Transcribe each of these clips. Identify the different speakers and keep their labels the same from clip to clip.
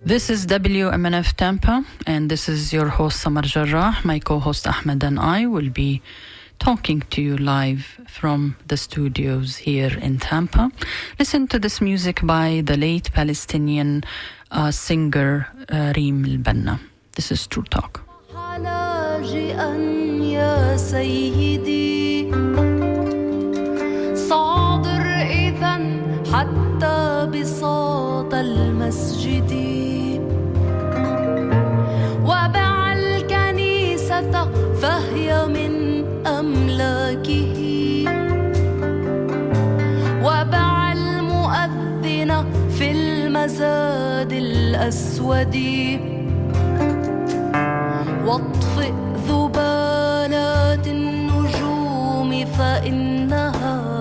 Speaker 1: This is WMNF Tampa, and this is your host Samar Jarrah. My co-host Ahmed and I will be talking to you live from the studios here in Tampa. Listen to this music by the late Palestinian singer Reem Al-Banna. This is True Talk.
Speaker 2: حتى بساط المسجد وباع الكنيسة فهي من أملاكه وباع المؤذن في المزاد الأسود واطفئ ذبانات النجوم فإنها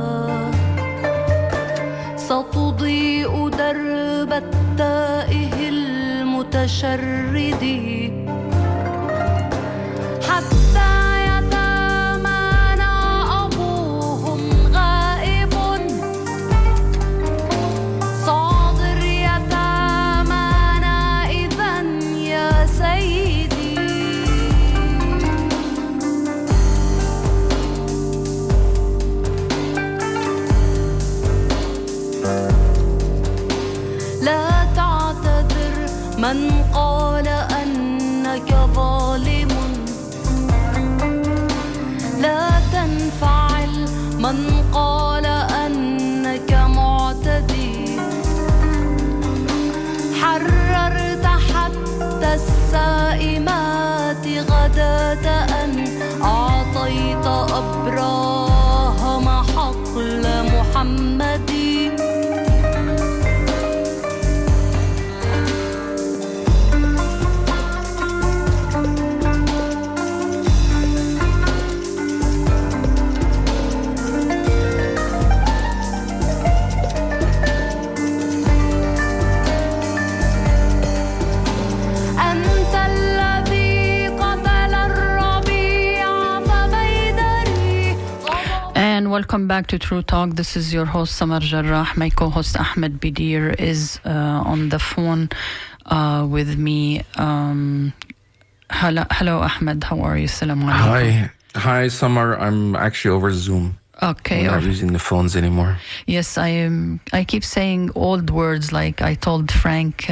Speaker 2: ستضيء درب التائه المتشرد حتى يتامانا أبوهم غائب صادر يتامانا إذن يا سيدي لا تعتذر من قال أنك ظالم لا تنفعل من قال أنك معتدي حررت حتى السائمات غداة أن أعطيت أبراهام حقل محمد
Speaker 1: Welcome back to True Talk. This is your host Samar Jarrah. My co-host Ahmed Bedier is on the phone with me. Hello Ahmed, how are you? Assalamu alaikum.
Speaker 3: Hi Samar. I'm actually over Zoom.
Speaker 1: Okay.
Speaker 3: I'm not using the phones anymore.
Speaker 1: Yes, I am. I keep saying old words like I told Frank,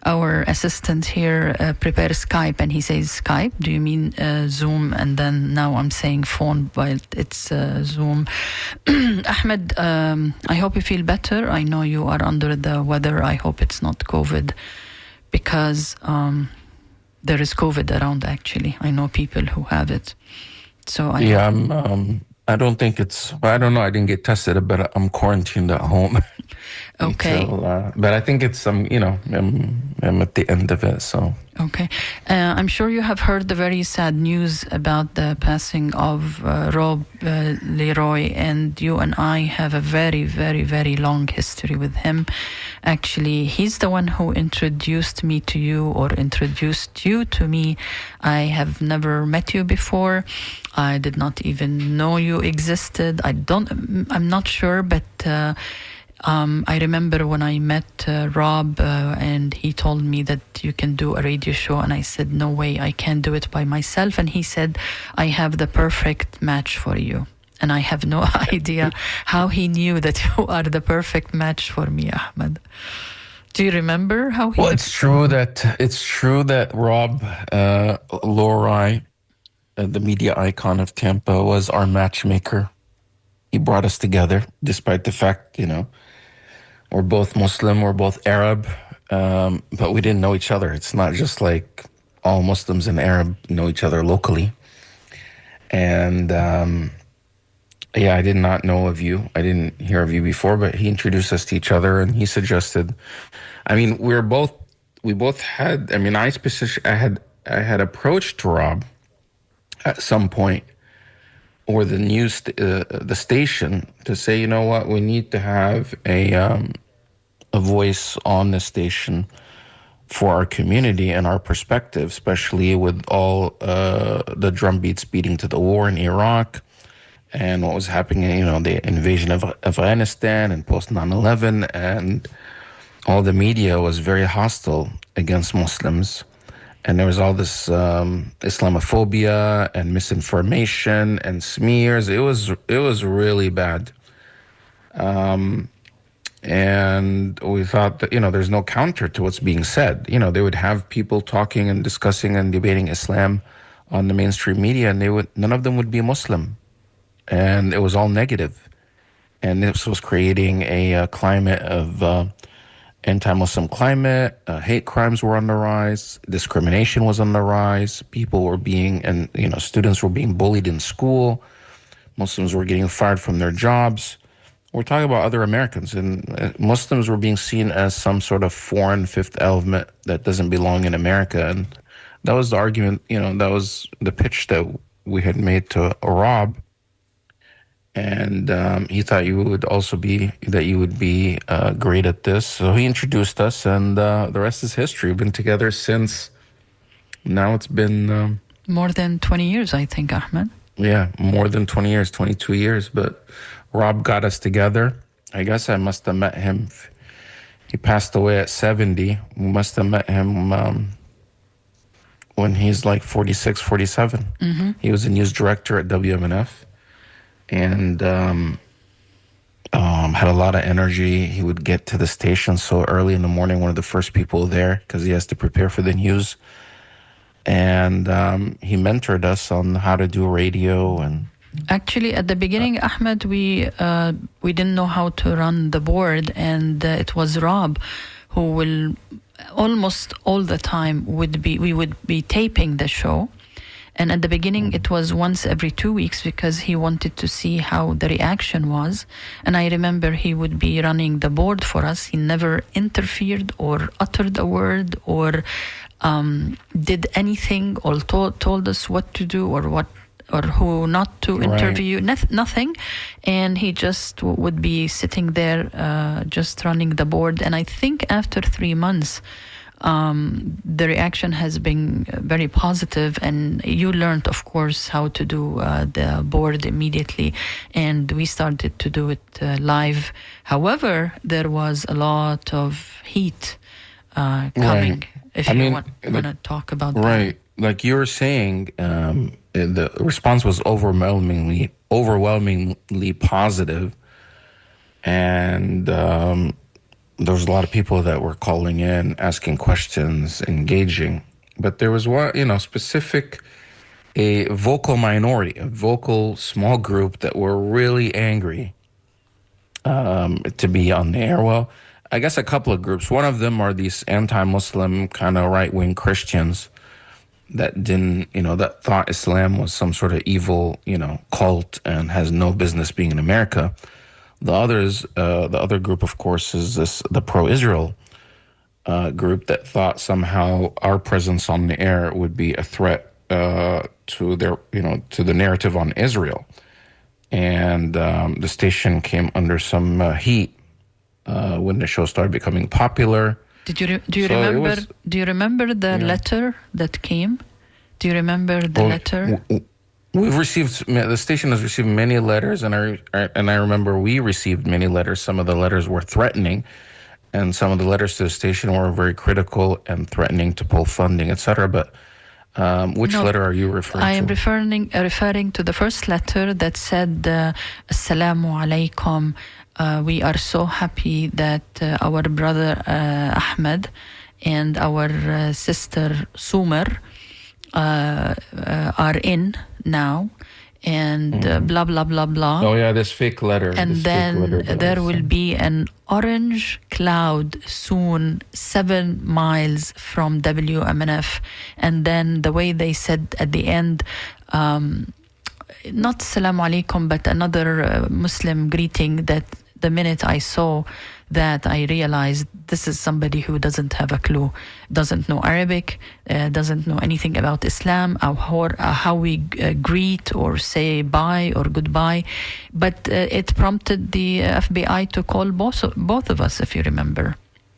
Speaker 1: our assistant here, prepare Skype, and he says Skype. Do you mean Zoom? And then now I'm saying phone, but it's Zoom. Ahmed, I hope you feel better. I know you are under the weather. I hope it's not COVID, because there is COVID around. Actually, I know people who have it. So
Speaker 3: I don't think it's. I don't know. I didn't get tested, but I'm quarantined at home.
Speaker 1: Okay.
Speaker 3: But I think it's I'm at the end of it. So.
Speaker 1: Okay. I'm sure you have heard the very sad news about the passing of Rob Leroy, and you and I have a very, very, very long history with him. Actually, he's the one who introduced me to you, or introduced you to me. I have never met you before. I did not even know you existed. I'm not sure, but I remember when I met Rob and he told me that you can do a radio show, and I said, no way, I can't do it by myself. And he said, I have the perfect match for you. And I have no idea how he knew that you are the perfect match for me, Ahmed. Do you remember how he...
Speaker 3: Well, it's true that Rob Leroy, the media icon of Tampa, was our matchmaker. He brought us together, despite the fact, we're both Muslim, we're both Arab, but we didn't know each other. It's not just like all Muslims and Arab know each other locally. And I did not know of you. I didn't hear of you before, but he introduced us to each other, and he suggested. I mean, we both had. I mean, I had approached Rob at some point, or the news, the station, to say, you know what, we need to have a voice on the station for our community and our perspective, especially with all the drumbeats beating to the war in Iraq and what was happening, the invasion of Afghanistan and post 9/11, and all the media was very hostile against Muslims. And there was all this Islamophobia and misinformation and smears. It was really bad. And we thought that, there's no counter to what's being said. They would have people talking and discussing and debating Islam on the mainstream media, and none of them would be Muslim. And it was all negative. And this was creating a climate of anti-Muslim climate. Hate crimes were on the rise. Discrimination was on the rise. People were students were being bullied in school. Muslims were getting fired from their jobs. We're talking about other Americans, and Muslims were being seen as some sort of foreign fifth element that doesn't belong in America. And that was the argument, that was the pitch that we had made to Rob. And he thought you would be great at this. So he introduced us, and the rest is history. We've been together since, now it's been...
Speaker 1: more than 20 years, I think, Ahmed.
Speaker 3: Yeah, more than 20 years, 22 years. But Rob got us together. I guess I must have met him. He passed away at 70. We must have met him when he's like 46, 47. Mm-hmm. He was a news director at WMNF. And had a lot of energy. He would get to the station so early in the morning, one of the first people there, because he has to prepare for the news. And he mentored us on how to do radio. And
Speaker 1: actually, at the beginning, Ahmed, we didn't know how to run the board, and it was Rob who will almost all the time we would be taping the show. And at the beginning, it was once every 2 weeks because he wanted to see how the reaction was. And I remember he would be running the board for us. He never interfered or uttered a word or did anything or told us what to do or who not to interview, nothing. And he just would be sitting there just running the board. And I think after 3 months, the reaction has been very positive, and you learned, of course, how to do the board immediately, and we started to do it live. However, there was a lot of heat coming. If you want to talk about that.
Speaker 3: Right. Like you were saying, the response was overwhelmingly positive, and there was a lot of people that were calling in, asking questions, engaging. But there was one, a vocal minority, a vocal small group that were really angry to be on the air. Well, I guess a couple of groups. One of them are these anti-Muslim kind of right-wing Christians that that thought Islam was some sort of evil, cult and has no business being in America. The other group, of course, is the pro-Israel group that thought somehow our presence on the air would be a threat to the narrative on Israel, and the station came under some heat when the show started becoming popular.
Speaker 1: Do you remember the letter that came? Do you remember the letter?
Speaker 3: The station has received many letters, and I remember we received many letters. Some of the letters were threatening, and some of the letters to the station were very critical and threatening to pull funding, etc. But which letter are you referring to?
Speaker 1: I am referring to the first letter that said, Assalamu alaikum. We are so happy that our brother Ahmed and our sister Samar are in now, and blah blah blah blah.
Speaker 3: Oh yeah, this fake letter.
Speaker 1: And then there will be an orange cloud soon 7 miles from WMNF. And then the way they said at the end, not Salaam Alaikum, but another Muslim greeting, that the minute I saw that, I realized this is somebody who doesn't have a clue, doesn't know Arabic, doesn't know anything about Islam, how we greet or say bye or goodbye. But it prompted the FBI to call both of us, if you remember,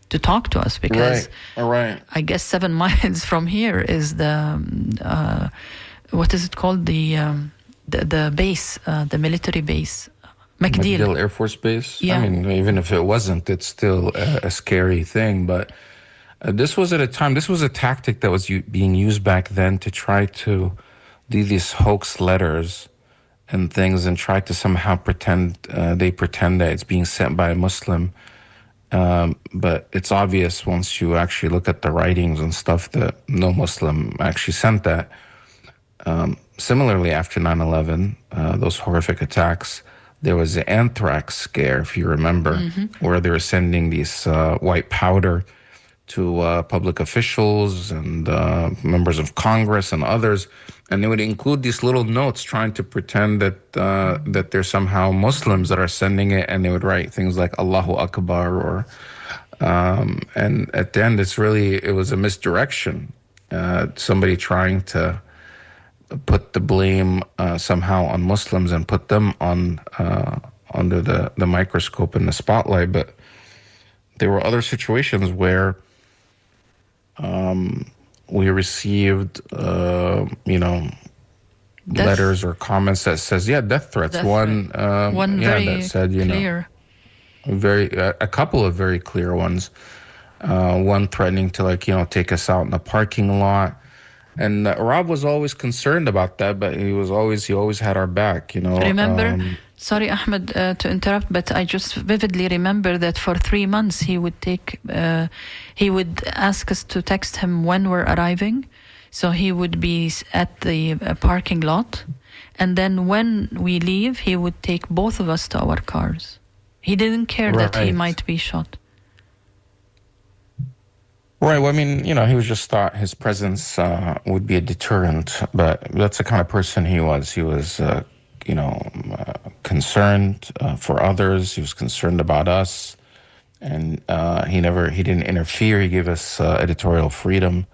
Speaker 1: to talk to us, because I guess 7 miles from here is the what is it called, the base, the military base. MacDill.
Speaker 3: MacDill Air Force Base.
Speaker 1: Yeah.
Speaker 3: I mean, even if it wasn't, it's still a scary thing. But this was at a time, this was a tactic that was being used back then to try to do these hoax letters and things and try to somehow pretend, they pretend that it's being sent by a Muslim. But it's obvious once you actually look at the writings and stuff that no Muslim actually sent that. Similarly, after 9/11, those horrific attacks, there was the anthrax scare, if you remember, where they were sending these white powder to public officials and members of Congress and others, and they would include these little notes trying to pretend that that they're somehow Muslims that are sending it, and they would write things like Allahu Akbar or and at the end it was a misdirection, somebody trying to put the blame somehow on Muslims and put them on under the microscope and the spotlight. But there were other situations where we received, letters or comments that says, death threats. One
Speaker 1: very
Speaker 3: that said,
Speaker 1: clear.
Speaker 3: A couple of very clear ones. One threatening to take us out in the parking lot. And Rob was always concerned about that, but he always had our back,
Speaker 1: Remember, sorry, Ahmed, to interrupt, but I just vividly remember that for 3 months he would ask us to text him when we're arriving. So he would be at the parking lot. And then when we leave, he would take both of us to our cars. He didn't care that he might be shot.
Speaker 3: Right. Well, I mean, he was just thought his presence would be a deterrent, but that's the kind of person he was. He was, concerned for others. He was concerned about us, and he didn't interfere. He gave us editorial freedom,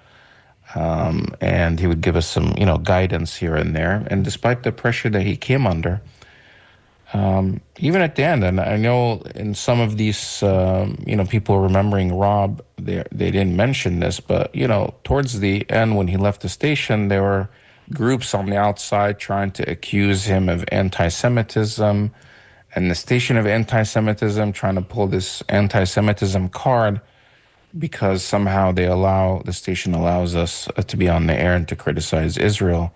Speaker 3: and he would give us some, guidance here and there. And despite the pressure that he came under, even at the end, and I know in some of these, people remembering Rob, they didn't mention this, but, towards the end when he left the station, there were groups on the outside trying to accuse him of anti-Semitism, and the station of anti-Semitism trying to pull this anti-Semitism card because somehow the station allows us to be on the air and to criticize Israel.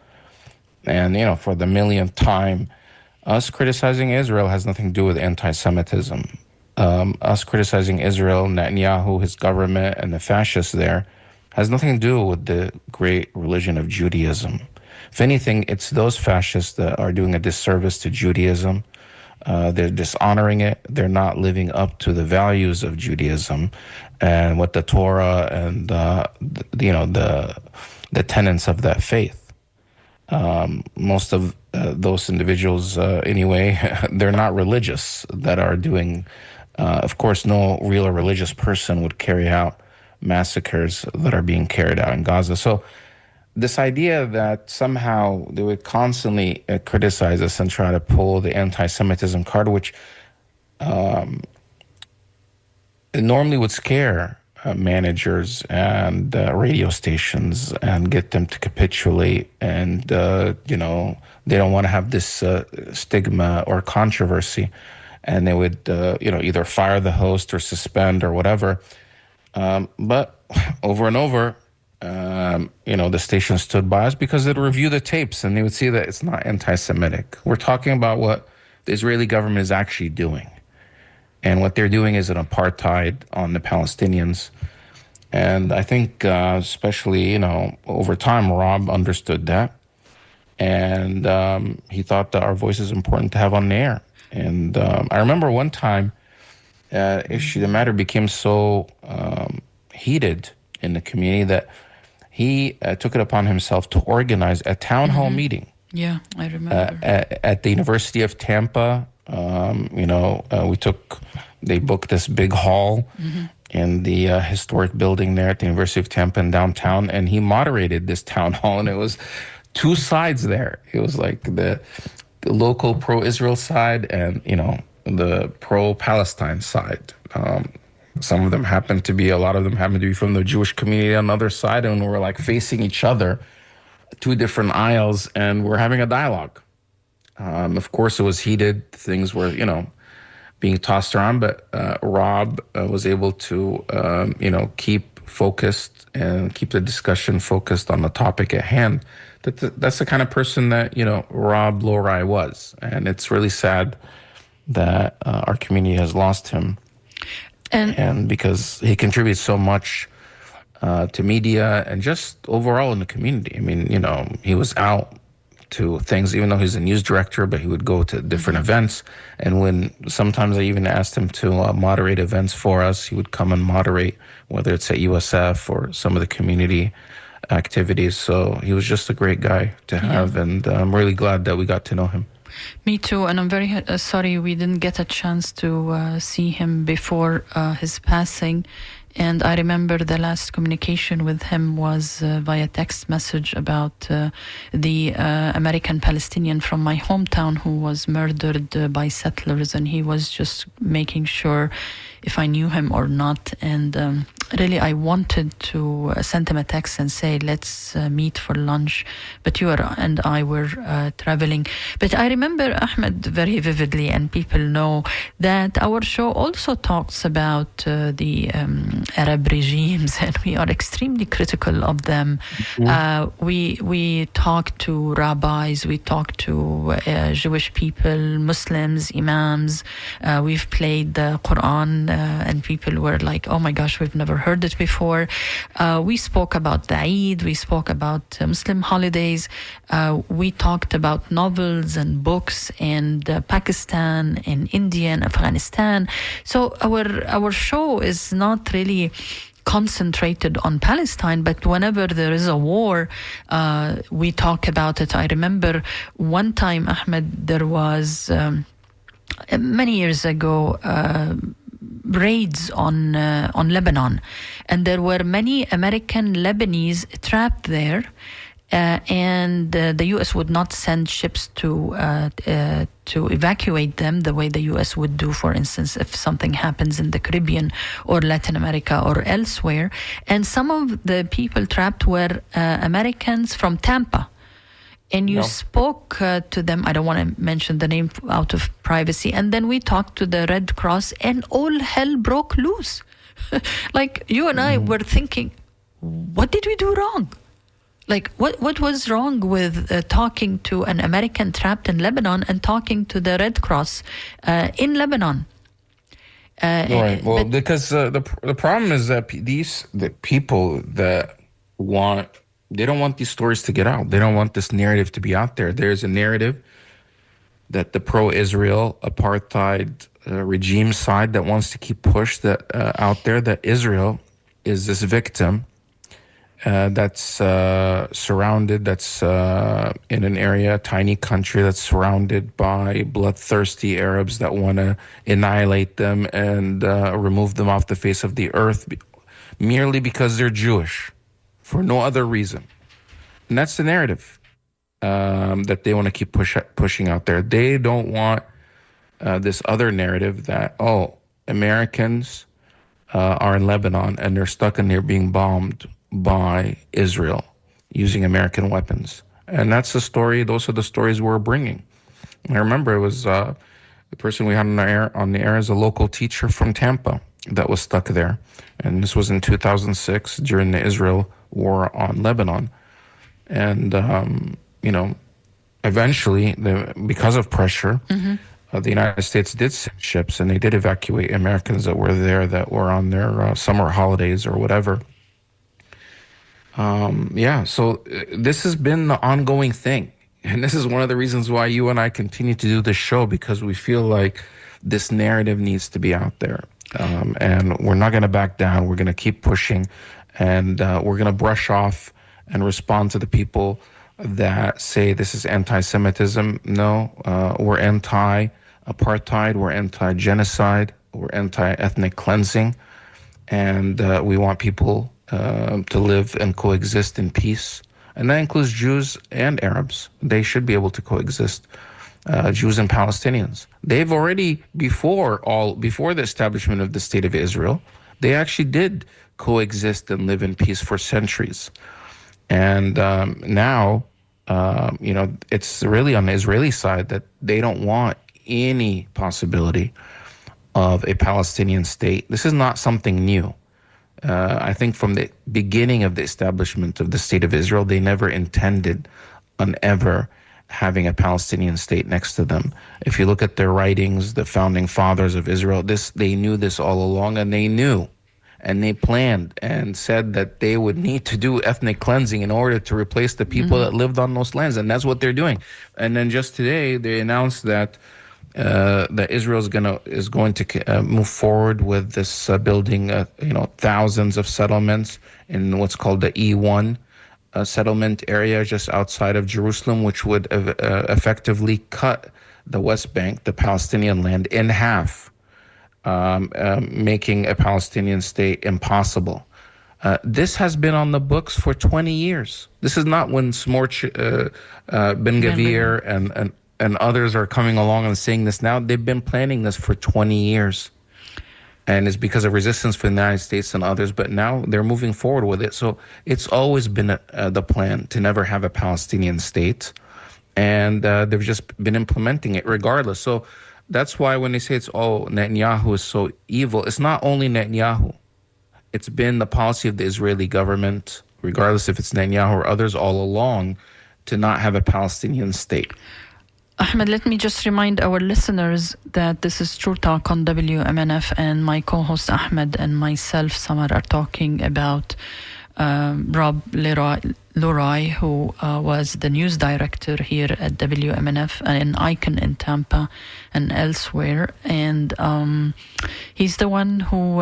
Speaker 3: And, for the millionth time, us criticizing Israel has nothing to do with anti-Semitism. Us criticizing Israel, Netanyahu, his government, and the fascists there has nothing to do with the great religion of Judaism. If anything, it's those fascists that are doing a disservice to Judaism. They're dishonoring it. They're not living up to the values of Judaism and what the Torah and the tenets of that faith. Most of those individuals, anyway, they're not religious that are doing. Of course, no real religious person would carry out massacres that are being carried out in Gaza. So this idea that somehow they would constantly criticize us and try to pull the anti-Semitism card, which it normally would scare managers and radio stations and get them to capitulate, and they don't want to have this stigma or controversy, and they would either fire the host or suspend or whatever. But over and over, the station stood by us because they'd review the tapes and they would see that it's not anti-Semitic. We're talking about what the Israeli government is actually doing. And what they're doing is an apartheid on the Palestinians. And I think especially, over time, Rob understood that. And he thought that our voice is important to have on the air. And I remember one time, the matter became so heated in the community that he took it upon himself to organize a town hall meeting.
Speaker 1: Yeah, I remember.
Speaker 3: At the University of Tampa. They booked this big hall in the historic building there at the University of Tampa in downtown, and he moderated this town hall, and it was two sides there. It was like the local pro-Israel side and, the pro-Palestine side. Some of them a lot of them happened to be from the Jewish community on the other side, and we're facing each other, two different aisles, and we're having a dialogue. Of course, it was heated. Things were, being tossed around, but Rob was able to, keep focused and keep the discussion focused on the topic at hand. That's the kind of person that, Rob Lorai was. And it's really sad that our community has lost him. And because he contributes so much to media and just overall in the community. I mean, he was out to things, even though he's a news director, but he would go to different events. And when sometimes I even asked him to moderate events for us, he would come and moderate, whether it's at USF or some of the community activities. So he was just a great guy to have. And I'm really glad that we got to know him.
Speaker 1: Me too, and I'm very sorry we didn't get a chance to see him before his passing. And I remember the last communication with him was via text message about the American Palestinian from my hometown who was murdered by settlers, and he was just making sure if I knew him or not. And really, I wanted to send him a text and say, let's meet for lunch. But you and I were traveling. But I remember, Ahmed, very vividly, and people know that our show also talks about the Arab regimes, and we are extremely critical of them. We talk to rabbis, we talk to Jewish people, Muslims, imams. We've played the Quran, and people were like, oh my gosh, we've never heard it before. We spoke about the Eid, we spoke about Muslim holidays, we talked about novels and books and Pakistan and India and Afghanistan. So our show is not really concentrated on Palestine, but whenever there is a war, we talk about it. I remember one time, Ahmed, there was many years ago raids on Lebanon, and there were many American Lebanese trapped there, and the U.S. would not send ships to evacuate them the way the U.S. would do, for instance, if something happens in the Caribbean or Latin America or elsewhere. And some of the people trapped were Americans from Tampa. And you spoke to them. I don't want to mention the name out of privacy. And then we talked to the Red Cross, and all hell broke loose. Like, you and I were thinking, what did we do wrong? Like, what was wrong with talking to an American trapped in Lebanon and talking to the Red Cross in Lebanon?
Speaker 3: Right. Well, because the problem is that the people that they don't want these stories to get out. They don't want this narrative to be out there. There's a narrative that the pro-Israel apartheid regime side that wants to keep pushed out there, that Israel is this victim that's surrounded, that's in an area, a tiny country that's surrounded by bloodthirsty Arabs that want to annihilate them and remove them off the face of the earth merely because they're Jewish, for no other reason. And that's the narrative that they want to keep pushing out there. They don't want this other narrative that, Americans are in Lebanon and they're stuck in there being bombed by Israel using American weapons. And that's the story. Those are the stories we're bringing. I remember it was the person we had on the air is a local teacher from Tampa that was stuck there. And this was in 2006 during the Israel war on Lebanon. And, eventually, because of pressure, the United States did send ships and they did evacuate Americans that were there, that were on their summer holidays or whatever. So this has been the ongoing thing. And this is one of the reasons why you and I continue to do this show, because we feel like this narrative needs to be out there. And we're not going to back down. We're going to keep pushing, and we're going to brush off and respond to the people that say this is anti-Semitism. No, we're anti-apartheid. We're anti-genocide. We're anti-ethnic cleansing. And we want people to live and coexist in peace. And that includes Jews and Arabs. They should be able to coexist. Jews and Palestinians. They've already, before the establishment of the State of Israel, they actually did coexist and live in peace for centuries. And now it's really on the Israeli side that they don't want any possibility of a Palestinian state. This is not something new. I think from the beginning of the establishment of the state of Israel, they never intended on ever having a Palestinian state next to them. If you look at their writings, the founding fathers of Israel, they knew this all along, and they knew, and they planned and said that they would need to do ethnic cleansing in order to replace the people that lived on those lands, and that's what they're doing. And then just today, they announced that Israel is going to move forward with this building, thousands of settlements in what's called the E1 settlement area just outside of Jerusalem, which would effectively cut the West Bank, the Palestinian land, in half, making a Palestinian state impossible. This has been on the books for 20 years. This is not when Smorch, Ben-Gvir, and others are coming along and saying this now. They've been planning this for 20 years. And it's because of resistance from the United States and others, but now they're moving forward with it. So it's always been the plan to never have a Palestinian state. And they've just been implementing it regardless. So that's why when they say Netanyahu is so evil, it's not only Netanyahu. It's been the policy of the Israeli government, regardless if it's Netanyahu or others all along, to not have a Palestinian state.
Speaker 1: Ahmed, let me just remind our listeners that this is True Talk on WMNF, and my co-host Ahmed and myself, Samar, are talking about Rob Leroy, who was the news director here at WMNF, an icon in Tampa and elsewhere. And he's the one who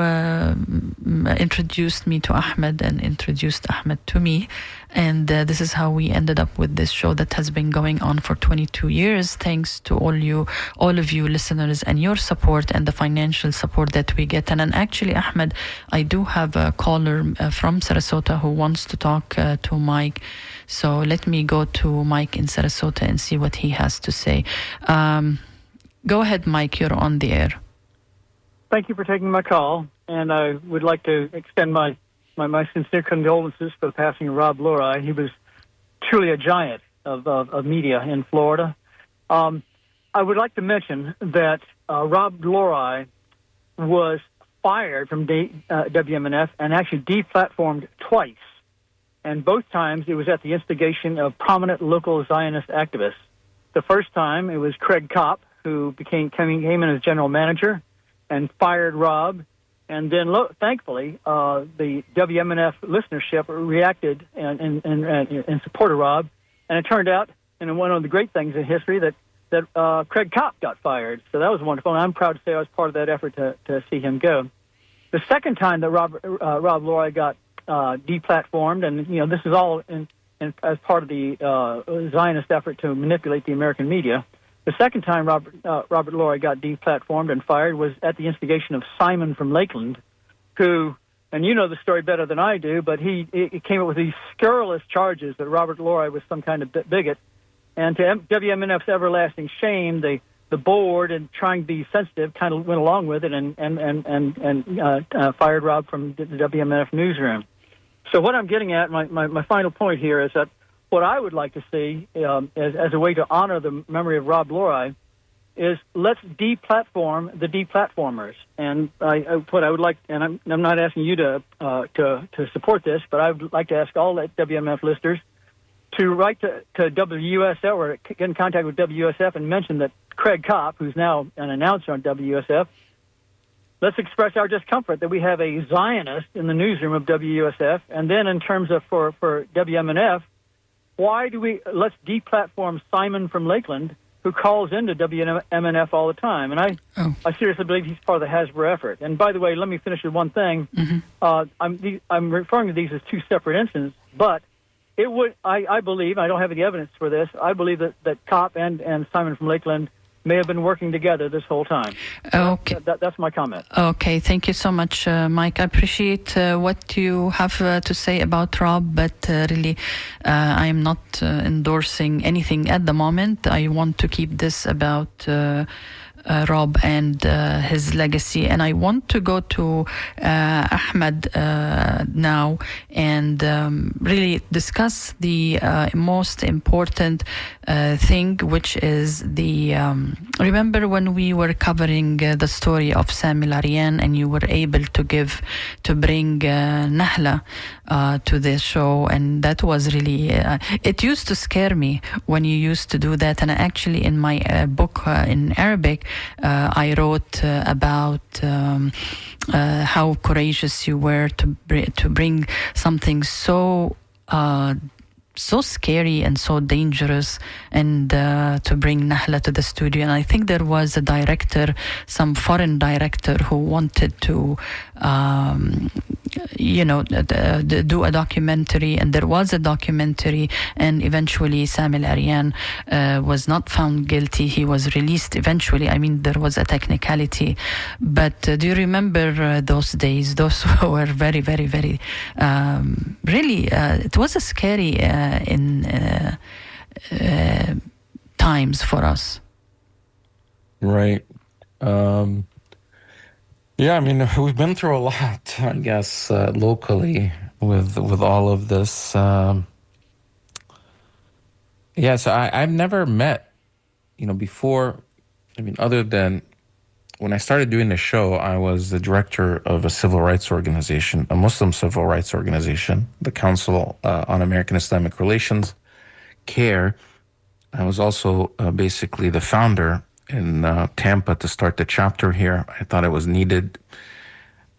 Speaker 1: introduced me to Ahmed and introduced Ahmed to me. And this is how we ended up with this show that has been going on for 22 years, thanks to all of you listeners and your support and the financial support that we get. And actually, Ahmed, I do have a caller from Sarasota who wants to talk to Mike. So let me go to Mike in Sarasota and see what he has to say. Go ahead, Mike, you're on the air.
Speaker 4: Thank you for taking my call. And I would like to extend my sincere condolences for the passing of Rob Leroy. He was truly a giant of media in Florida. I would like to mention that Rob Leroy was fired from WMNF and actually deplatformed twice. And both times it was at the instigation of prominent local Zionist activists. The first time it was Craig Kopp, who came in as general manager and fired Rob. And then, thankfully, the WMNF listenership reacted in support of Rob. And it turned out, and one of the great things in history, that Craig Kopp got fired. So that was wonderful. And I'm proud to say I was part of that effort to see him go. The second time that Rob Leroy got deplatformed, and this is all as part of the Zionist effort to manipulate the American media. The second time Robert Leroy got deplatformed and fired was at the instigation of Simon from Lakeland, who, and you know the story better than I do, but he came up with these scurrilous charges that Robert Leroy was some kind of bigot. And to WMNF's everlasting shame, the board, and trying to be sensitive, kind of went along with it and fired Rob from the WMNF newsroom. So what I'm getting at, my final point here, is that what I would like to see as a way to honor the memory of Rob Leroy is let's deplatform the deplatformers. And what I would like, and I'm not asking you to support this, but I would like to ask all WMF listeners to write to WUSF or get in contact with WUSF and mention that Craig Kopp, who's now an announcer on WUSF, let's express our discomfort that we have a Zionist in the newsroom of WUSF. And then in terms of for WMNF, let's deplatform Simon from Lakeland, who calls into WMNF all the time. And I seriously believe he's part of the Hasbro effort. And by the way, let me finish with one thing. Mm-hmm. I'm referring to these as two separate incidents, but it would, I believe, I don't have any evidence for this, I believe that Kopp and Simon from Lakeland may have been working together this whole time.
Speaker 1: Okay.
Speaker 4: That's my comment.
Speaker 1: Okay, thank you so much, Mike. I appreciate what you have to say about Rob, but really, I am not endorsing anything at the moment. I want to keep this about Rob and his legacy. And I want to go to Ahmed now and really discuss the most important thing, which is the remember when we were covering the story of Sami Larian, and you were able to bring Nahla to the show, and that was really it used to scare me when you used to do that. And actually in my book in Arabic I wrote about how courageous you were to bring something so scary and so dangerous, and to bring Nahla to the studio. And I think there was a director, some foreign director, who wanted to do a documentary, and there was a documentary, and eventually Sami Larian was not found guilty. He was released eventually. I mean, there was a technicality, but do you remember those days? Those were very, very, very really it was a scary times for us.
Speaker 3: Right. Yeah, I mean, we've been through a lot, I guess, locally with all of this. Yeah, so I've never met, before. I mean, other than when I started doing the show, I was the director of a civil rights organization, a Muslim civil rights organization, the Council on American Islamic Relations, CARE. I was also basically the founder in Tampa to start the chapter here. I thought it was needed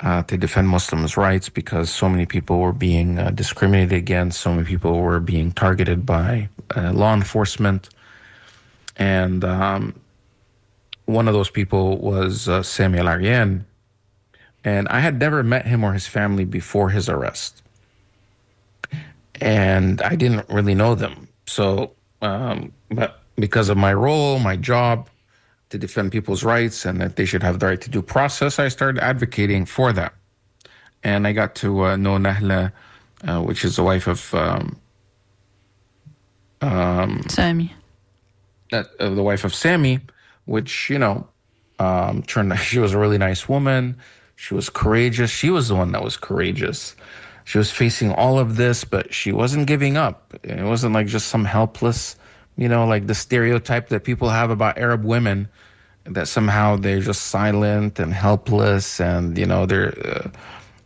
Speaker 3: to defend Muslims' rights because so many people were being discriminated against, so many people were being targeted by law enforcement. And one of those people was Sami Larian. And I had never met him or his family before his arrest. And I didn't really know them. So, but because of my role, my job, to defend people's rights and that they should have the right to due process, I started advocating for that. And I got to know Nahla, which is the wife of
Speaker 1: Sami.
Speaker 3: The wife of Sami, which, turned out she was a really nice woman. She was courageous. She was the one that was courageous. She was facing all of this, but she wasn't giving up. It wasn't like just some helpless, like the stereotype that people have about Arab women, that somehow they're just silent and helpless and, they're,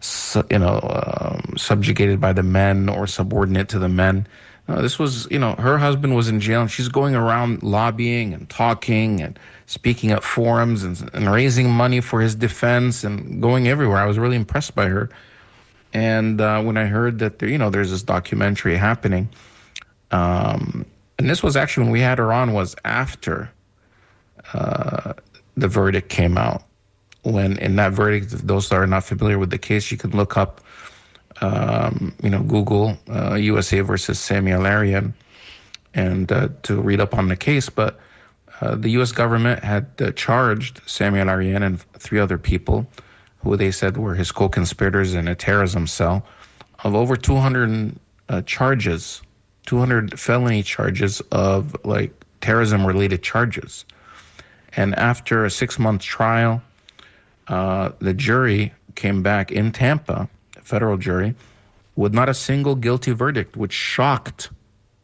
Speaker 3: subjugated by the men or subordinate to the men. This was, her husband was in jail and she's going around lobbying and talking and speaking at forums and raising money for his defense and going everywhere. I was really impressed by her. And when I heard that, there's this documentary happening, and this was actually when we had her on was after the verdict came out. When in that verdict, those that are not familiar with the case, you can look up, Google USA versus Sami Larian and to read up on the case. But the U.S. government had charged Sami Larian and 3 other people who they said were his co-conspirators in a terrorism cell of over 200 charges, 200 felony charges of like terrorism-related charges. And after a 6-month trial, the jury came back in Tampa, a federal jury, with not a single guilty verdict, which shocked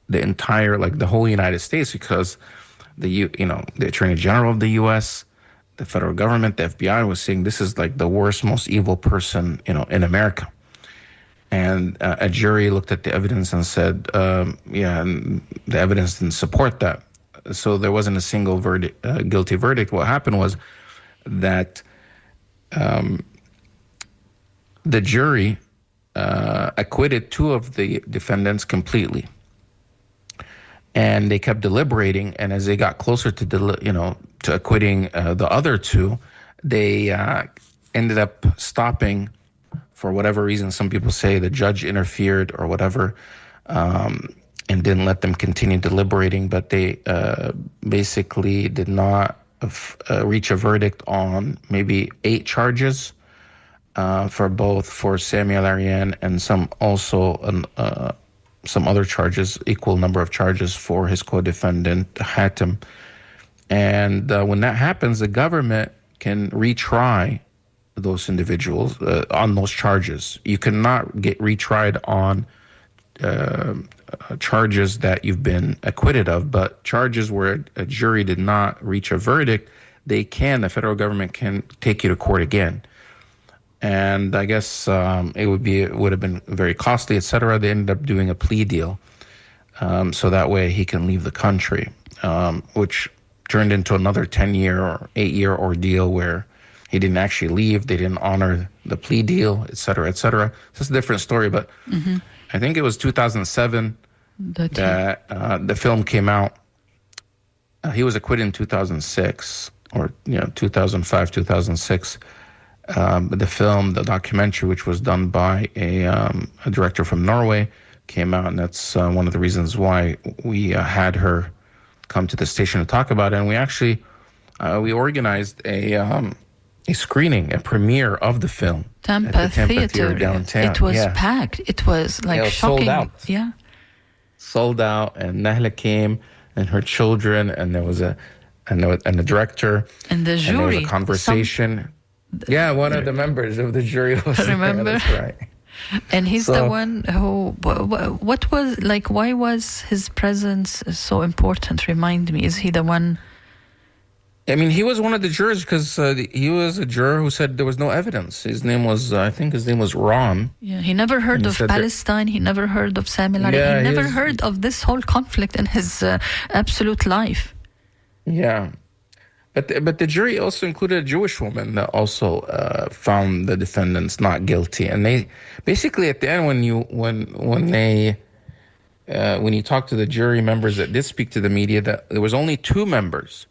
Speaker 3: the entire, the whole United States, because the Attorney General of the U.S., the federal government, the FBI was saying this is like the worst, most evil person, in America. And a jury looked at the evidence and said, and the evidence didn't support that. So there wasn't a single guilty verdict. What happened was that the jury acquitted 2 of the defendants completely. And they kept deliberating, and as they got closer to acquitting the other 2, they ended up stopping for whatever reason. Some people say the judge interfered or whatever, and didn't let them continue deliberating. But they basically did not reach a verdict on maybe 8 charges for Sami Larian, and some other charges, equal number of charges for his co-defendant Hatem. And when that happens, the government can retry those individuals on those charges. You cannot get retried on charges that you've been acquitted of, but charges where a jury did not reach a verdict, the federal government can take you to court again. And I guess it would have been very costly, etc. They ended up doing a plea deal, so that way he can leave the country, which turned into another 10-year or 8-year ordeal where he didn't actually leave. They didn't honor the plea deal, etc., etc. So it's a different story, but I think it was 2007 that the film came out. He was acquitted in 2006 or 2005, 2006. But the documentary, which was done by a director from Norway, came out, and that's one of the reasons why we had her come to the station to talk about it. And we actually we organized a screening, a premiere of the film
Speaker 1: Tampa
Speaker 3: at the Tampa
Speaker 1: Theater
Speaker 3: downtown.
Speaker 1: It was packed. It was like
Speaker 3: it was
Speaker 1: shocking.
Speaker 3: sold out.
Speaker 1: Yeah,
Speaker 3: sold out. And Nahla came and her children, and there was a director
Speaker 1: and the jury.
Speaker 3: And there was a conversation. One of the members of the jury was
Speaker 1: remember?
Speaker 3: There. That's right.
Speaker 1: And he's the one who. What was like? Why was his presence so important? Remind me. Is he the one?
Speaker 3: I mean, he was one of the jurors because he was a juror who said there was no evidence. His name was, I think his name was Ron.
Speaker 1: Yeah, he never heard of Palestine. He never heard of Samar. He never heard of this whole conflict in his absolute life. Yeah.
Speaker 3: But the jury also included a Jewish woman that also found the defendants not guilty. And they basically at the end, when you talk to the jury members that did speak to the media, that there was only 2 members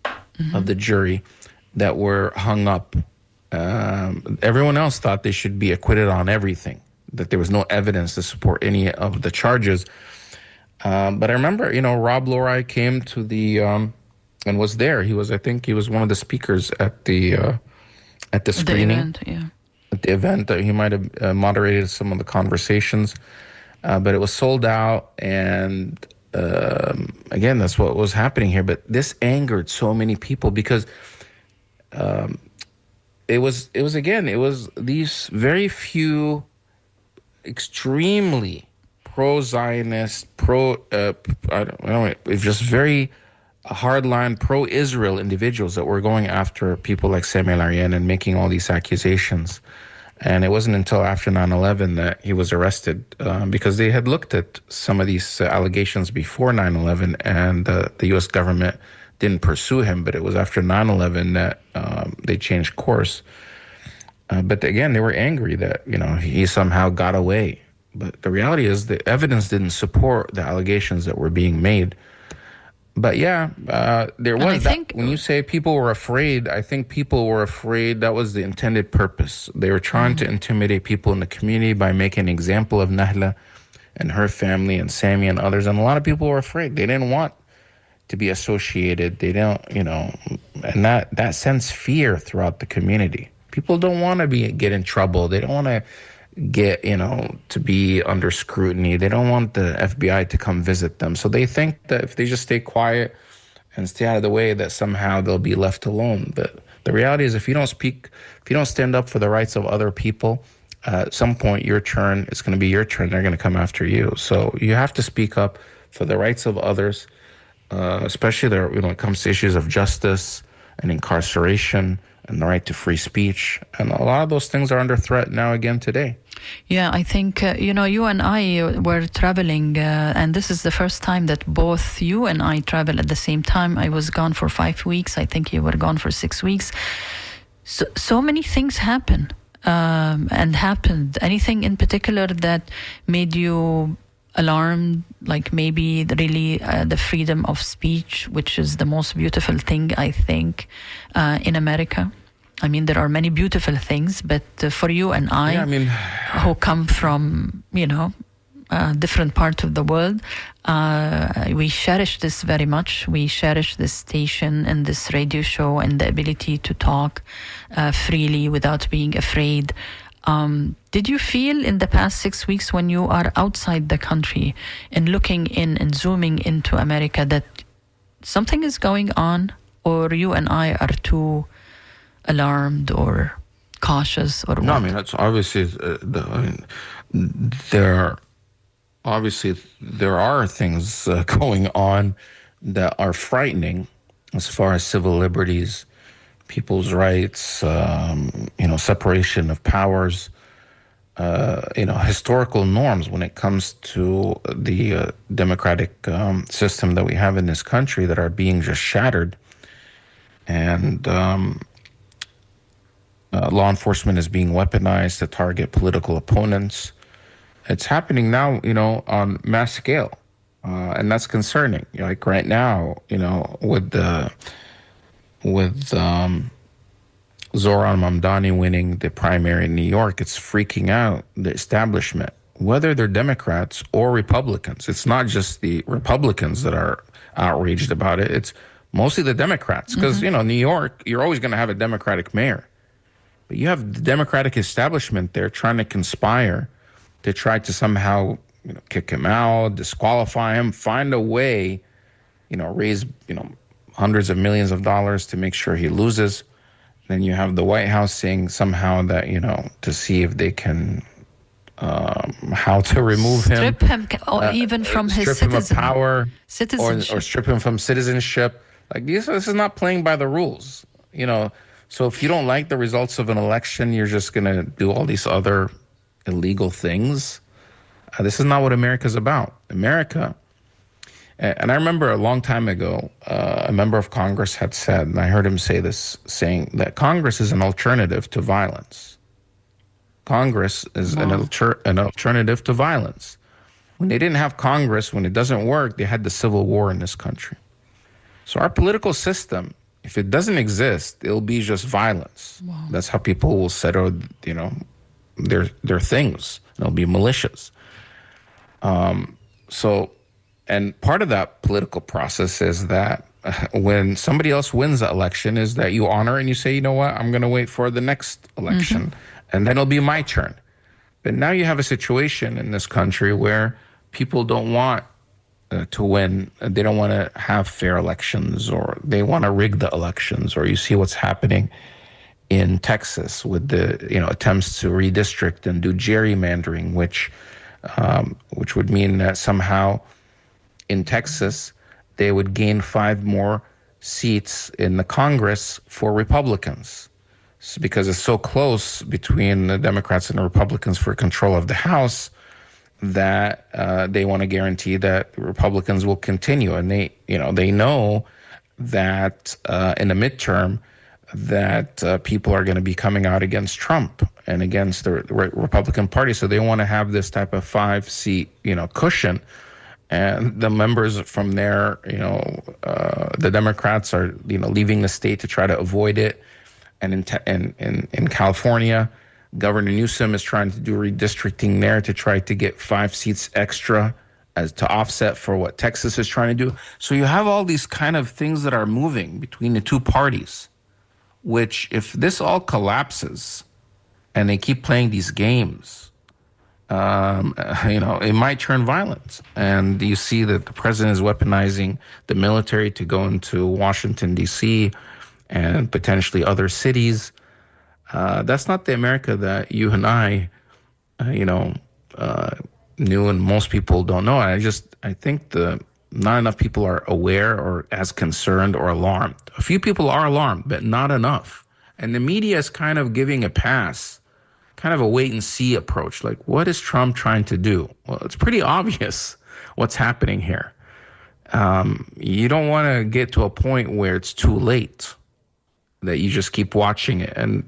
Speaker 3: of the jury that were hung up. Everyone else thought they should be acquitted on everything, that there was no evidence to support any of the charges. But I remember, Rob Lorai came to the and was there. I think he was one of the speakers at the screening. At the event. He might have moderated some of the conversations. But it was sold out, and again, that's what was happening here. But this angered so many people because it was these very few extremely pro-Zionist, just very hardline pro-Israel individuals that were going after people like Samuel Aryan and making all these accusations. And it wasn't until after 9/11 that he was arrested because they had looked at some of these allegations before 9/11, and the U.S. government didn't pursue him. But it was after 9/11 that they changed course. But again, they were angry that he somehow got away. But the reality is the evidence didn't support the allegations that were being made. But there was when you say people were afraid, I think people were afraid. That was the intended purpose. They were trying to intimidate people in the community by making an example of Nahla and her family and Sammy and others. And a lot of people were afraid. They didn't want to be associated. They don't, and that sends fear throughout the community. People don't want to get in trouble. They don't want to get, to be under scrutiny. They don't want the FBI to come visit them. So they think that if they just stay quiet and stay out of the way, that somehow they'll be left alone. But the reality is if you don't stand up for the rights of other people, at some point it's going to be your turn. They're going to come after you. So you have to speak up for the rights of others, especially when it comes to issues of justice and incarceration and the right to free speech. And a lot of those things are under threat now again today.
Speaker 1: Yeah, I think, you and I were traveling, and this is the first time that both you and I travel at the same time. I was gone for 5 weeks. I think you were gone for 6 weeks. So many things happened. Anything in particular that made you alarmed, like maybe really the freedom of speech, which is the most beautiful thing, I think, in America? I mean, there are many beautiful things, but for you and I, who come from, different parts of the world, we cherish this very much. We cherish this station and this radio show and the ability to talk freely without being afraid. Did you feel in the past 6 weeks when you are outside the country and looking in and zooming into America that something is going on or you and I are too alarmed or cautious, or
Speaker 3: No,
Speaker 1: what?
Speaker 3: I mean, that's obviously, there are things going on that are frightening as far as civil liberties, people's rights, separation of powers, historical norms when it comes to the democratic system that we have in this country that are being just shattered. And law enforcement is being weaponized to target political opponents. It's happening now, on mass scale. And that's concerning. Like right now, with Zoran Mamdani winning the primary in New York, it's freaking out the establishment, whether they're Democrats or Republicans. It's not just the Republicans that are outraged about it. It's mostly the Democrats. Because, New York, you're always going to have a Democratic mayor. But you have the Democratic establishment there trying to conspire to try to somehow, kick him out, disqualify him, find a way, raise, hundreds of millions of dollars to make sure he loses. Then you have the White House saying somehow that, to see if they can, how to remove him.
Speaker 1: Strip him, or even from his
Speaker 3: strip him of power,
Speaker 1: citizenship.
Speaker 3: or strip him from citizenship. Like this is not playing by the rules, So if you don't like the results of an election, you're just going to do all these other illegal things. This is not what America's about. America, and I remember a long time ago, a member of Congress had said, and I heard him say this, saying that Congress is an alternative to violence. Congress is an alternative to violence. When they didn't have Congress, when it doesn't work, they had the Civil War in this country. So our political system, if it doesn't exist, it'll be just violence. Wow. That's how people will settle, their things. They'll be militias. And part of that political process is that when somebody else wins the election is that you honor and you say, you know what, I'm going to wait for the next election and then it'll be my turn. But now you have a situation in this country where people don't want to win. They don't want to have fair elections, or they want to rig the elections, or you see what's happening in Texas with the attempts to redistrict and do gerrymandering, which would mean that somehow in Texas they would gain 5 more seats in the Congress for Republicans. Because it's so close between the Democrats and the Republicans for control of the House that they want to guarantee that Republicans will continue. And they know that in the midterm that people are going to be coming out against Trump and against the Republican Party. So they want to have this type of 5-seat, cushion. And the members from there, the Democrats are, leaving the state to try to avoid it. And in California, Governor Newsom is trying to do redistricting there to try to get 5 seats extra as to offset for what Texas is trying to do. So you have all these kind of things that are moving between the two parties, which if this all collapses and they keep playing these games, it might turn violent. And you see that the president is weaponizing the military to go into Washington, D.C., and potentially other cities. That's not the America that you and I, knew, and most people don't know. I think not enough people are aware or as concerned or alarmed. A few people are alarmed, but not enough. And the media is kind of giving a pass, kind of a wait and see approach. Like, what is Trump trying to do? Well, it's pretty obvious what's happening here. You don't want to get to a point where it's too late, that you just keep watching it. And,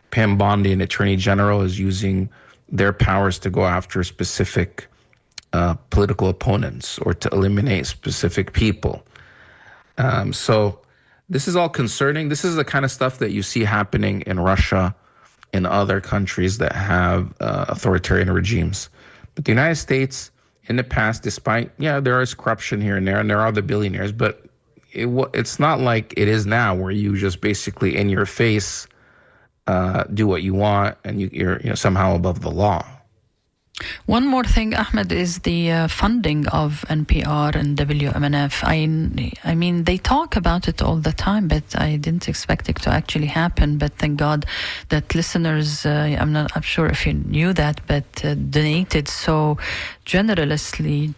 Speaker 3: Pam Bondi, an attorney general, is using their powers to go after specific political opponents or to eliminate specific people. So this is all concerning. This is the kind of stuff that you see happening in Russia, in other countries that have authoritarian regimes. But the United States, in the past, despite, there is corruption here and there are the billionaires, but it's not like it is now, where you just basically in your face do what you want and you're somehow above the law.
Speaker 1: One more thing, Ahmed, is the funding of NPR and WMNF. I mean, they talk about it all the time, but I didn't expect it to actually happen. But thank God that listeners, I'm sure if you knew that, but donated so generously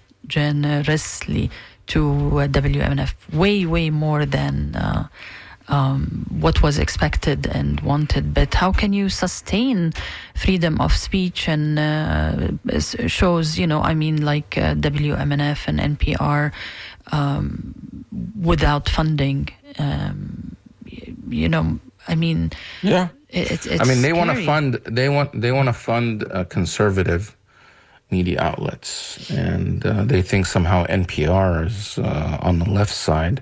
Speaker 1: to WMNF, way more than what was expected and wanted. But how can you sustain freedom of speech and shows, like WMNF and NPR without funding?
Speaker 3: Yeah.
Speaker 1: It's
Speaker 3: they want to
Speaker 1: scary.
Speaker 3: fund. They want to fund conservative media outlets, and they think somehow NPR is on the left side.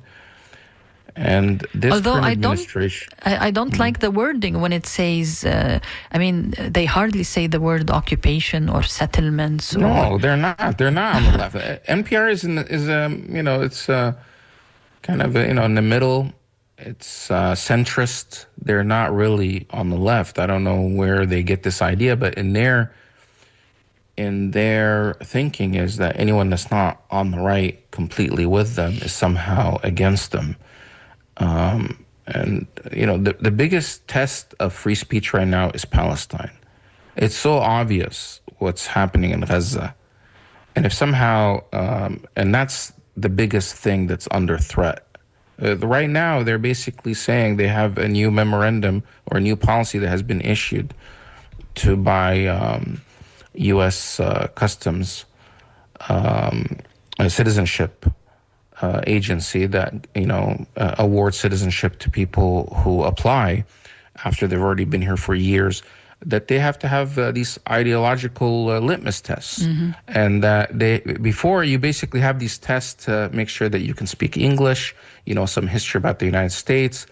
Speaker 3: And this
Speaker 1: Although
Speaker 3: current
Speaker 1: I
Speaker 3: administration,
Speaker 1: don't like the wording when it says. They hardly say the word occupation or settlements.
Speaker 3: no, they're not. They're not on the left. NPR is it's kind of in the middle. It's centrist. They're not really on the left. I don't know where they get this idea, but in their thinking is that anyone that's not on the right completely with them is somehow against them. The biggest test of free speech right now is Palestine. It's so obvious what's happening in Gaza. And if somehow, and that's the biggest thing that's under threat. Right now, they're basically saying they have a new memorandum or a new policy that has been issued by U.S. Customs citizenship agency that awards citizenship to people who apply after they've already been here for years, that they have to have these ideological litmus tests. And that before you basically have these tests to make sure that you can speak English, some history about the United States,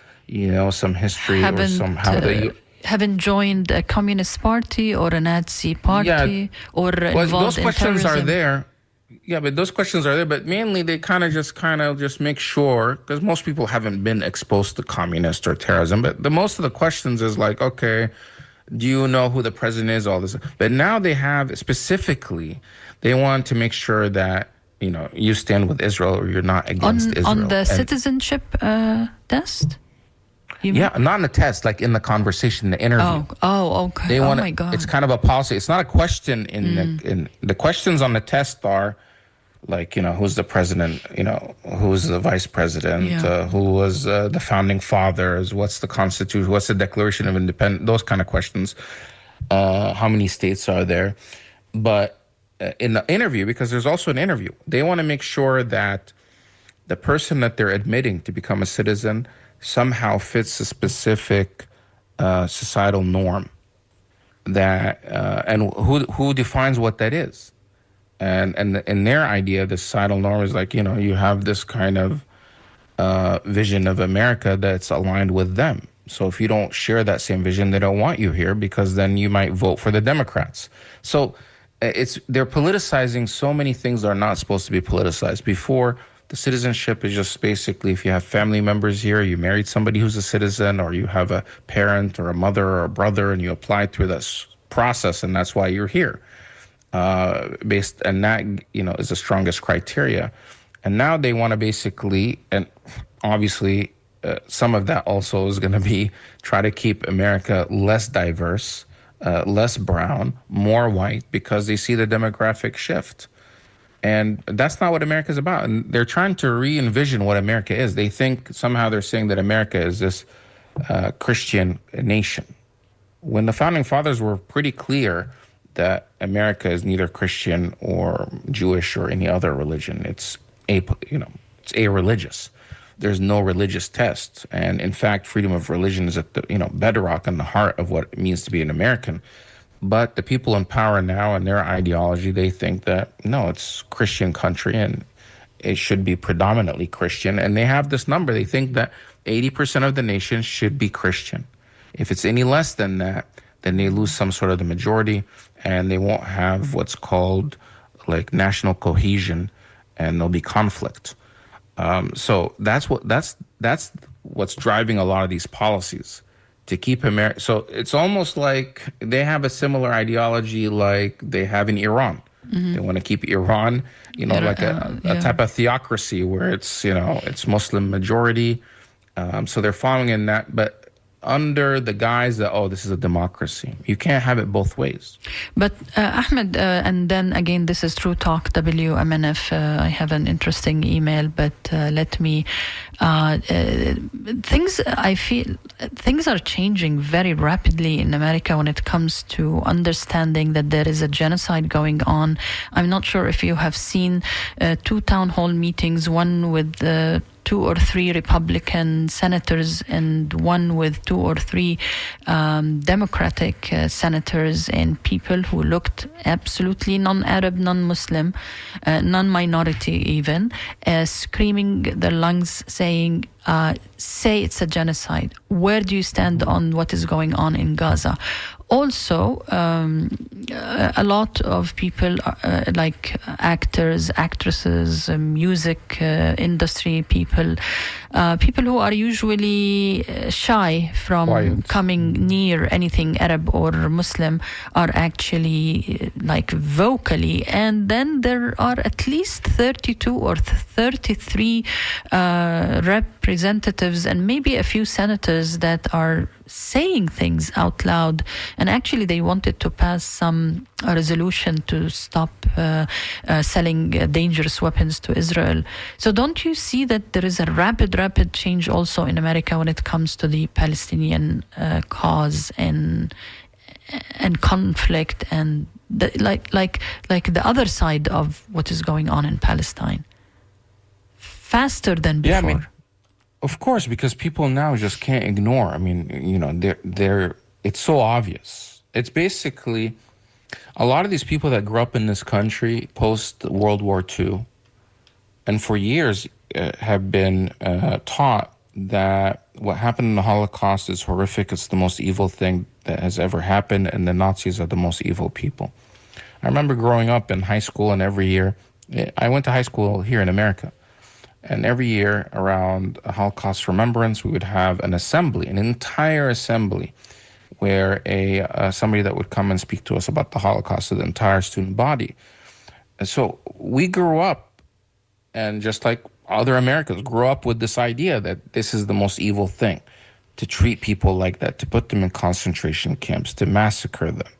Speaker 3: some history or somehow that you
Speaker 1: haven't joined a communist party or a Nazi party or involved
Speaker 3: those
Speaker 1: in
Speaker 3: questions
Speaker 1: terrorism.
Speaker 3: are there. Yeah, but those questions are there. But mainly they kind of just make sure, because most people haven't been exposed to communist or terrorism. But most of the questions is like, okay, do you know who the president is? All this. But now they have specifically, they want to make sure that you stand with Israel or you're not against Israel.
Speaker 1: On the citizenship test?
Speaker 3: Not in the test, like in the conversation, the interview.
Speaker 1: Oh, okay.
Speaker 3: They want
Speaker 1: my God.
Speaker 3: It's kind of a policy. It's not a question in the questions on the test are like, who's the president, who's the vice president, who was the founding fathers, what's the Constitution, what's the Declaration of Independence, those kind of questions. How many states are there? But in the interview, because there's also an interview, they want to make sure that the person that they're admitting to become a citizen somehow fits a specific societal norm that and who defines what that is. And in their idea, the societal norm is like, you have this kind of vision of America that's aligned with them. So if you don't share that same vision, they don't want you here, because then you might vote for the Democrats. So they're politicizing so many things that are not supposed to be politicized. Before, the citizenship is just basically if you have family members here, you married somebody who's a citizen, or you have a parent or a mother or a brother, and you apply through this process, and that's why you're here. And that is the strongest criteria. And now they want to basically, and obviously some of that also is going to be try to keep America less diverse, less brown, more white, because they see the demographic shift. And that's not what America is about. And they're trying to re-envision what America is. They think somehow they're saying that America is this Christian nation, when the founding fathers were pretty clear that America is neither Christian or Jewish or any other religion. It's a-religious. There's no religious test. And in fact, freedom of religion is at the bedrock and the heart of what it means to be an American. But the people in power now and their ideology, they think that, no, it's Christian country and it should be predominantly Christian. And they have this number. They think that 80% of the nation should be Christian. If it's any less than that, then they lose some sort of the majority, and they won't have what's called like national cohesion, and there'll be conflict. So that's what's driving a lot of these policies, to keep America. So it's almost like they have a similar ideology like they have in Iran. They want to keep Iran, like a type of theocracy where it's, it's Muslim majority. So they're following in that, but under the guise that, this is a democracy. You can't have it both ways.
Speaker 1: But Ahmed, and then again, this is True Talk WMNF. I have an interesting email, but let me. I feel things are changing very rapidly in America when it comes to understanding that there is a genocide going on. I'm not sure if you have seen 2 town hall meetings, one with 2 or 3 Republican senators and one with 2 or 3 Democratic senators, and people who looked absolutely non-Arab, non-Muslim, non-minority even, screaming their lungs saying, say it's a genocide. Where do you stand on what is going on in Gaza? Also, a lot of people like actors, actresses, music industry people who are usually shy from coming near anything Arab or Muslim are actually like vocally. And then there are at least 32 or 33 representatives and maybe a few senators that are saying things out loud, and actually they wanted to pass a resolution to stop selling dangerous weapons to Israel. So don't you see that there is a rapid change also in America when it comes to the Palestinian cause and conflict and like the other side of what is going on in Palestine faster than before?
Speaker 3: Yeah, I mean, of course, because people now just can't ignore. I mean, it's so obvious. It's basically a lot of these people that grew up in this country post World War II and for years have been taught that what happened in the Holocaust is horrific. It's the most evil thing that has ever happened, and the Nazis are the most evil people. I remember growing up in high school, and every year, I went to high school here in America. And every year around a Holocaust remembrance, we would have an assembly, an entire assembly, where somebody that would come and speak to us about the Holocaust to the entire student body. And so we grew up, and just like other Americans, grew up with this idea that this is the most evil thing, to treat people like that, to put them in concentration camps, to massacre them.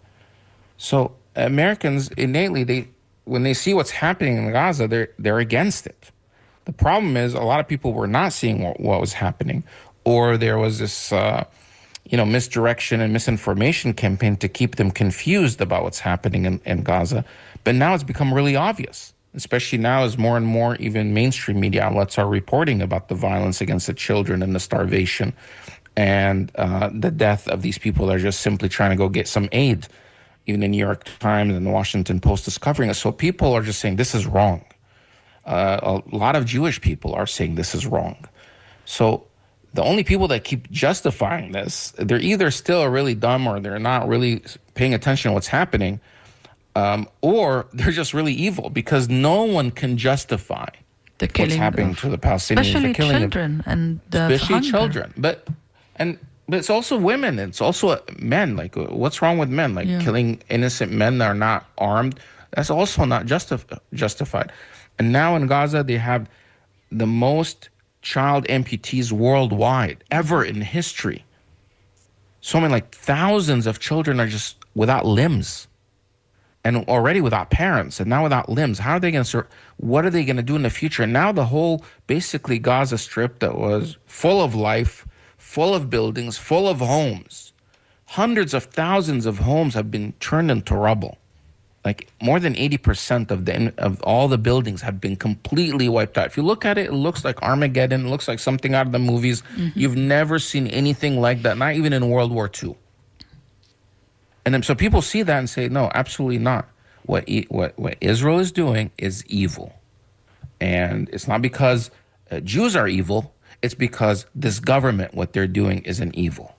Speaker 3: So Americans innately, when they see what's happening in Gaza, they're against it. The problem is a lot of people were not seeing what was happening, or there was this, misdirection and misinformation campaign to keep them confused about what's happening in Gaza. But now it's become really obvious, especially now as more and more even mainstream media outlets are reporting about the violence against the children and the starvation and the death of these people that are just simply trying to go get some aid. Even the New York Times and the Washington Post is covering it. So people are just saying this is wrong. A lot of Jewish people are saying this is wrong. So the only people that keep justifying this, they're either still really dumb or they're not really paying attention to what's happening, or they're just really evil because no one can justify what's happening to the Palestinians.
Speaker 1: Especially children and
Speaker 3: especially children. But it's also women. It's also men. Like, what's wrong with men? Like killing innocent men that are not armed. That's also not justified. And now in Gaza, they have the most child amputees worldwide ever in history. So many, like thousands of children are just without limbs and already without parents and now without limbs. How are they going to, what are they going to do in the future? And now the whole, basically Gaza Strip that was full of life, full of buildings, full of homes. Hundreds of thousands of homes have been turned into rubble. Like more than 80% of all the buildings have been completely wiped out. If you look at it, it looks like Armageddon. It looks like something out of the movies. Mm-hmm. You've never seen anything like that, not even in World War II. And then so people see that and say, no, absolutely not. What Israel is doing is evil. And it's not because Jews are evil. It's because this government, what they're doing is an evil.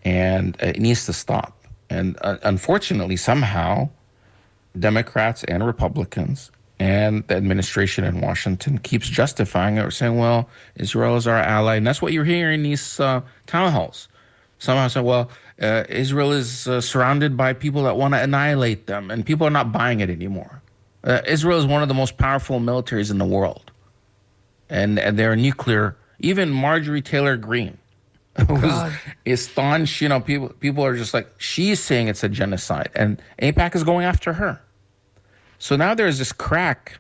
Speaker 3: And it needs to stop. And unfortunately, somehow, Democrats and Republicans and the administration in Washington keeps justifying it or saying, well, Israel is our ally. And that's what you're hearing in these town halls. Somehow say, well, Israel is surrounded by people that want to annihilate them, and people are not buying it anymore. Israel is one of the most powerful militaries in the world, and they're nuclear. Even Marjorie Taylor Greene, who's is staunch, people are just like, she's saying it's a genocide, and AIPAC is going after her. So now there's this crack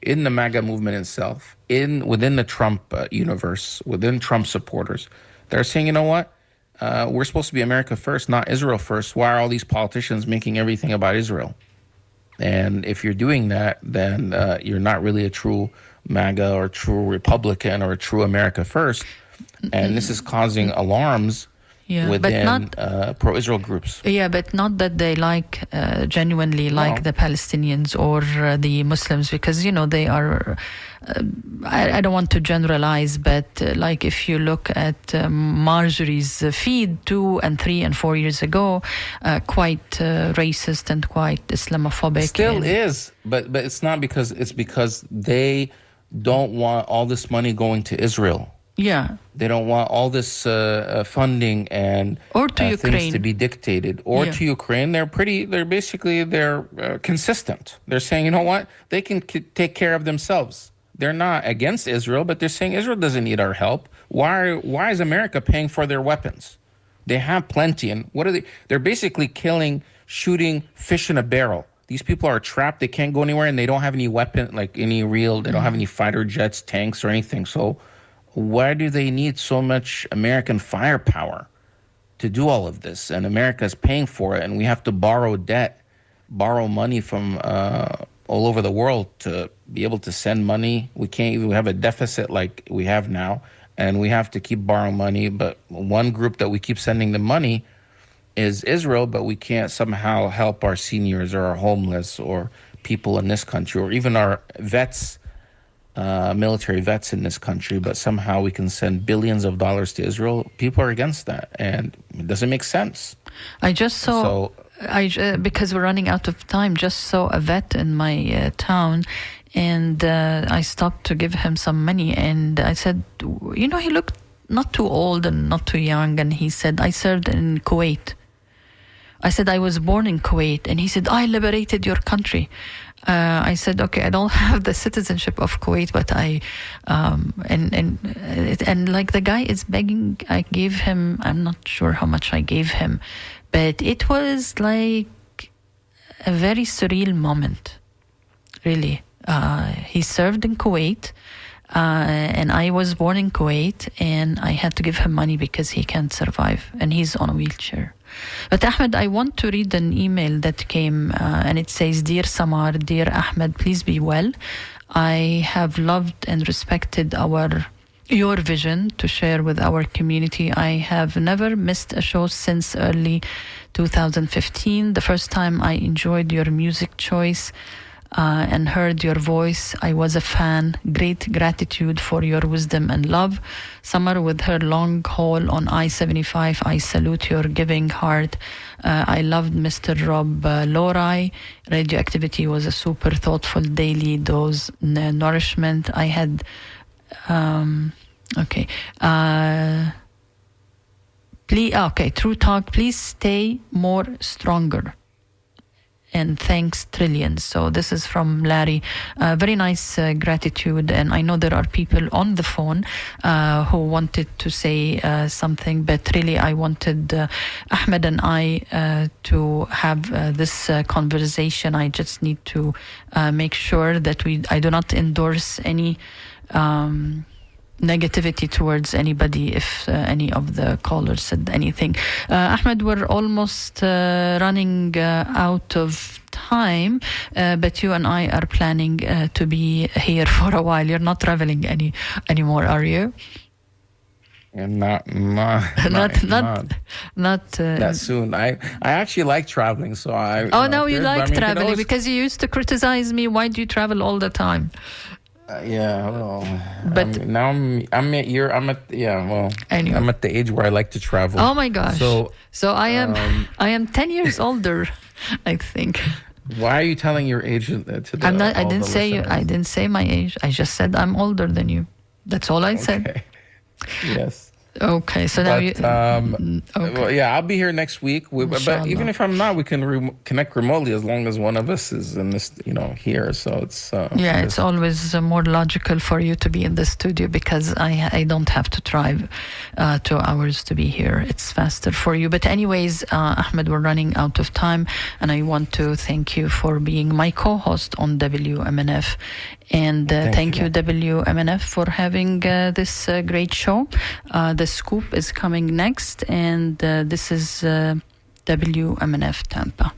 Speaker 3: in the MAGA movement itself, within the Trump universe, within Trump supporters. They're saying, you know what? We're supposed to be America first, not Israel first. Why are all these politicians making everything about Israel? And if you're doing that, then you're not really a true MAGA or true Republican or a true America first. And this is causing alarms within pro-Israel groups.
Speaker 1: Yeah, but not that they genuinely like the Palestinians or the Muslims, because, they are, I don't want to generalize, but like if you look at Marjorie's feed 2 and 3 and 4 years ago, quite racist and quite Islamophobic.
Speaker 3: Still is, but it's not because they don't want all this money going to Israel.
Speaker 1: Yeah.
Speaker 3: They don't want all this funding and
Speaker 1: or to
Speaker 3: things to be dictated. Or to Ukraine. They're consistent. They're saying, you know what? They can take care of themselves. They're not against Israel, but they're saying Israel doesn't need our help. Why is America paying for their weapons? They have plenty. And what are they? They're basically shooting fish in a barrel. These people are trapped. They can't go anywhere, and they don't have any weapon, they don't have any fighter jets, tanks, or anything. So why do they need so much American firepower to do all of this? And America is paying for it, and we have to borrow money from all over the world to be able to send money. We can't even have a deficit like we have now, and we have to keep borrowing money. But one group that we keep sending the money is Israel, but we can't somehow help our seniors or our homeless or people in this country or even our vets, military vets in this country, but somehow we can send billions of dollars to Israel. People are against that, and it doesn't make sense.
Speaker 1: I just saw, because we're running out of time, just saw a vet in my town, and I stopped to give him some money, and I said, he looked not too old and not too young, and he said, I served in Kuwait. I said, I was born in Kuwait, and he said, I liberated your country. I said, okay, I don't have the citizenship of Kuwait, but and like the guy is begging. I gave him, I'm not sure how much I gave him, but it was like a very surreal moment, really. He served in Kuwait, and I was born in Kuwait, and I had to give him money because he can't survive, and he's on a wheelchair. But Ahmed, I want to read an email that came, and it says, Dear Samar, dear Ahmed, please be well. I have loved and respected your vision to share with our community. I have never missed a show since early 2015. The first time I enjoyed your music choice and heard your voice, I was a fan. Great gratitude for your wisdom and love. Samar, with her long haul on I-75, I salute your giving heart. I loved Mr. Rob Lorai. Radioactivity was a super thoughtful daily dose nourishment. I had True Talk, please stay more stronger. And thanks trillions. So this is from Larry. Very nice gratitude. And I know there are people on the phone who wanted to say something, but really I wanted Ahmed and I to have this conversation. I just need to make sure that I do not endorse any negativity towards anybody if any of the callers said anything. Ahmed, we're almost running out of time, but you and I are planning to be here for a while. You're not traveling anymore, are you?
Speaker 3: Not that soon. I actually like traveling, so I.
Speaker 1: Oh, no, you like traveling because you used to criticize me. Why do you travel all the time?
Speaker 3: But now I'm at the age where I like to travel.
Speaker 1: Oh my gosh! So I am 10 years older, I think.
Speaker 3: Why are you telling your age to the?
Speaker 1: I didn't say my age. I just said I'm older than you. That's all I said.
Speaker 3: Yes.
Speaker 1: Okay, so now you. Okay.
Speaker 3: Well, yeah, I'll be here next week. But
Speaker 1: Inshallah.
Speaker 3: even if I'm not, we can connect remotely as long as one of us is in this, here. So it's
Speaker 1: It's always more logical for you to be in the studio because I don't have to drive 2 hours to be here. It's faster for you. But anyways, Ahmed, we're running out of time, and I want to thank you for being my co-host on WMNF. And thank you, WMNF, for having this great show. The Scoop is coming next, and this is WMNF Tampa.